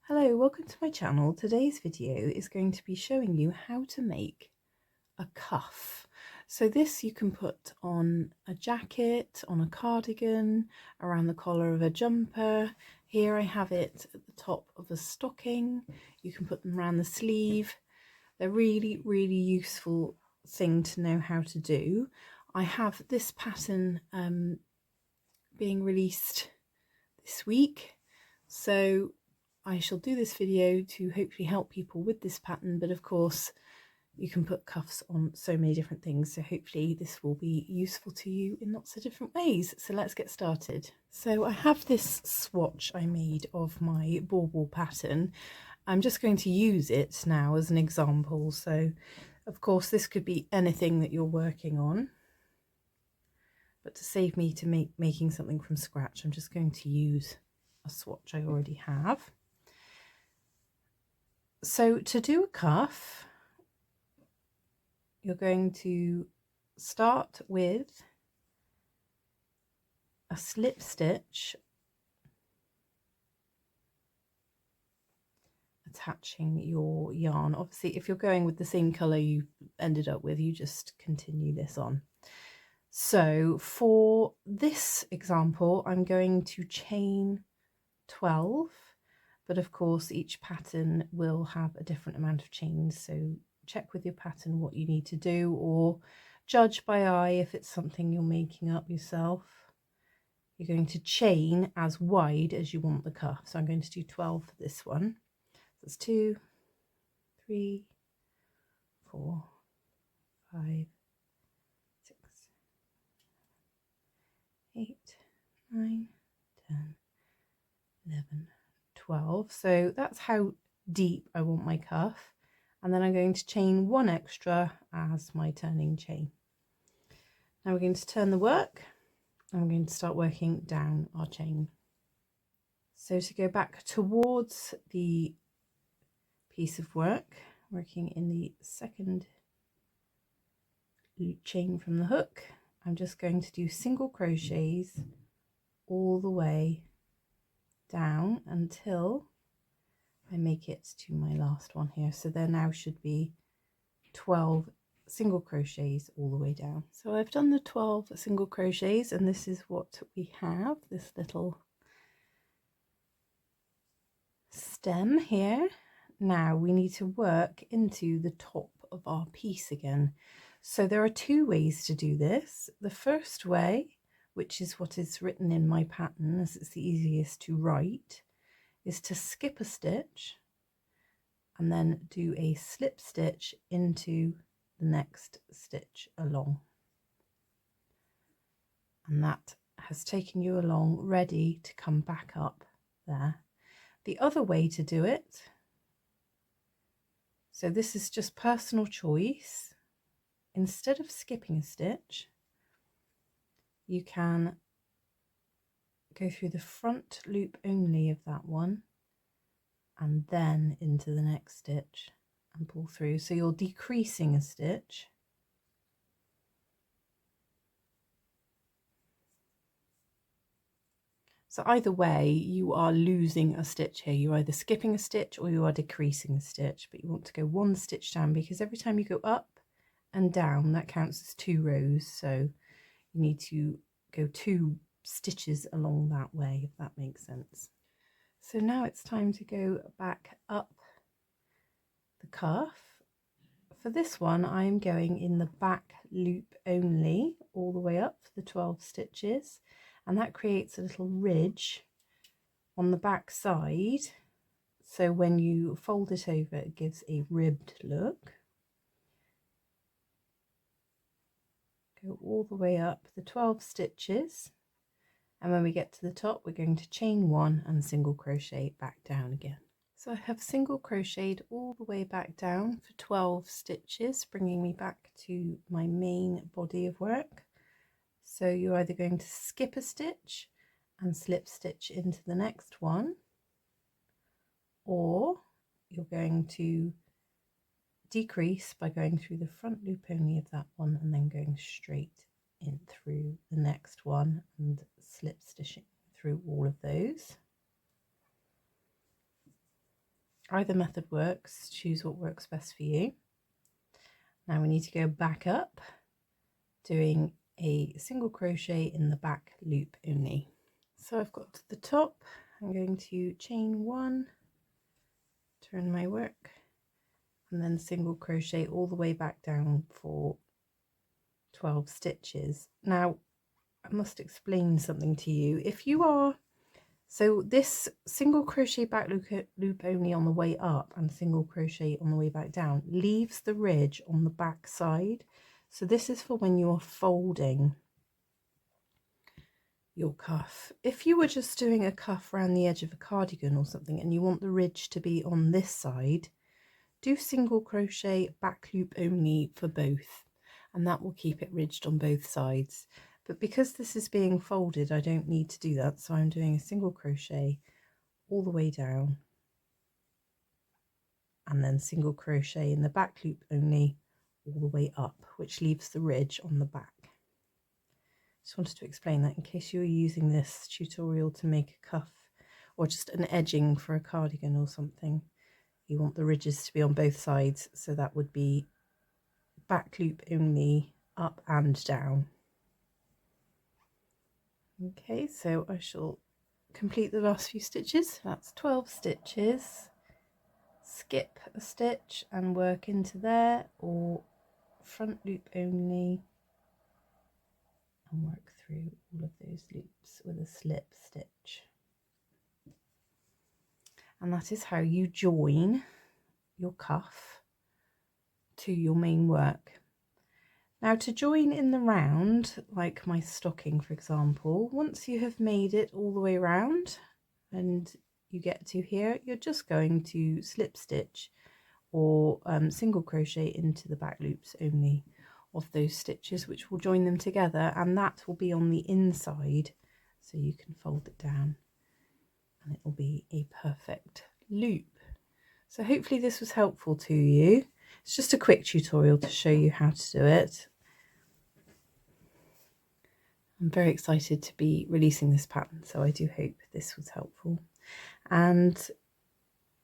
Hello, welcome to my channel. Today's video is going to be showing you how to make a cuff. So this you can put on a jacket, on a cardigan, around the collar of a jumper. Here I have it at the top of a stocking. You can put them around the sleeve. They're really useful thing to know how to do. I have this pattern being released this week, so I shall do this video to hopefully help people with this pattern, but of course you can put cuffs on so many different things, so hopefully this will be useful to you in lots of different ways. So let's get started. So I have this swatch I made of my bauble pattern. I'm just going to use it now as an example, so of course this could be anything that you're working on, but to save me to making something from scratch, I'm just going to use a swatch I already have. So to do a cuff, you're going to start with a slip stitch attaching your yarn. Obviously, if you're going with the same colour you ended up with, you just continue this on. So for this example, I'm going to chain 12, but of course each pattern will have a different amount of chains, so check with your pattern what you need to do, or judge by eye if it's something you're making up yourself. You're going to chain as wide as you want the cuff, so I'm going to do 12 for this one. So it's 2, 3, 4, 5, 6, 8, 9, 10, 11, 12. So that's how deep I want my cuff, and then I'm going to chain 1 extra as my turning chain. Now we're going to turn the work and we're going to start working down our chain. So to go back towards the piece of work, working in the second loop chain from the hook, I'm just going to do single crochets all the way down until I make it to my last one here. So there now should be 12 single crochets all the way down. So I've done the 12 single crochets, and this is what we have, this little stem here. Now we need to work into the top of our piece again. So there are 2 ways to do this. The first way, which is what is written in my pattern as it's the easiest to write, is to skip a stitch and then do a slip stitch into the next stitch along, and that has taken you along ready to come back up there. The other way to do it, so this is just personal choice, instead of skipping a stitch you can go through the front loop only of that one and then into the next stitch and pull through, so you're decreasing a stitch. So either way you are losing a stitch here. You're either skipping a stitch or you are decreasing a stitch, but you want to go 1 stitch down, because every time you go up and down that counts as 2 rows, so you need to go 2 stitches along that way, if that makes sense. So now it's time to go back up the cuff. For this one I'm going in the back loop only all the way up for the 12 stitches, and that creates a little ridge on the back side, so when you fold it over it gives a ribbed look. Go all the way up the 12 stitches, and when we get to the top we're going to chain 1 and single crochet back down again. So I have single crocheted all the way back down for 12 stitches, bringing me back to my main body of work. So you're either going to skip a stitch and slip stitch into the next one, or you're going to decrease by going through the front loop only of that one and then going straight in through the next one and slip stitching through all of those. Either method works, choose what works best for you. Now we need to go back up, doing a single crochet in the back loop only. So I've got to the top, I'm going to chain 1, turn my work, and then single crochet all the way back down for 12 stitches. Now I must explain something to you. If you are, so this single crochet back loop only on the way up and single crochet on the way back down leaves the ridge on the back side. So this is for when you're folding your cuff. If you were just doing a cuff around the edge of a cardigan or something and you want the ridge to be on this side, do single crochet back loop only for both, and that will keep it ridged on both sides. But because this is being folded, I don't need to do that, so I'm doing a single crochet all the way down and then single crochet in the back loop only all the way up, which leaves the ridge on the back. Just wanted to explain that in case you're using this tutorial to make a cuff or just an edging for a cardigan or something. You want the ridges to be on both sides, so that would be back loop only up and down. Okay, so I shall complete the last few stitches. That's 12 stitches. Skip a stitch and work into there, or front loop only and work through all of those loops with a slip stitch. And that is how you join your cuff to your main work. Now to join in the round, like my stocking for example, once you have made it all the way around and you get to here, you're just going to slip stitch or single crochet into the back loops only of those stitches, which will join them together, and that will be on the inside, so you can fold it down and it will be a perfect loop. So hopefully this was helpful to you. It's just a quick tutorial to show you how to do it. I'm very excited to be releasing this pattern, so I do hope this was helpful. And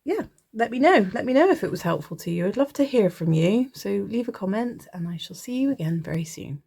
yeah, let me know if it was helpful to you. I'd love to hear from you, so leave a comment and I shall see you again very soon.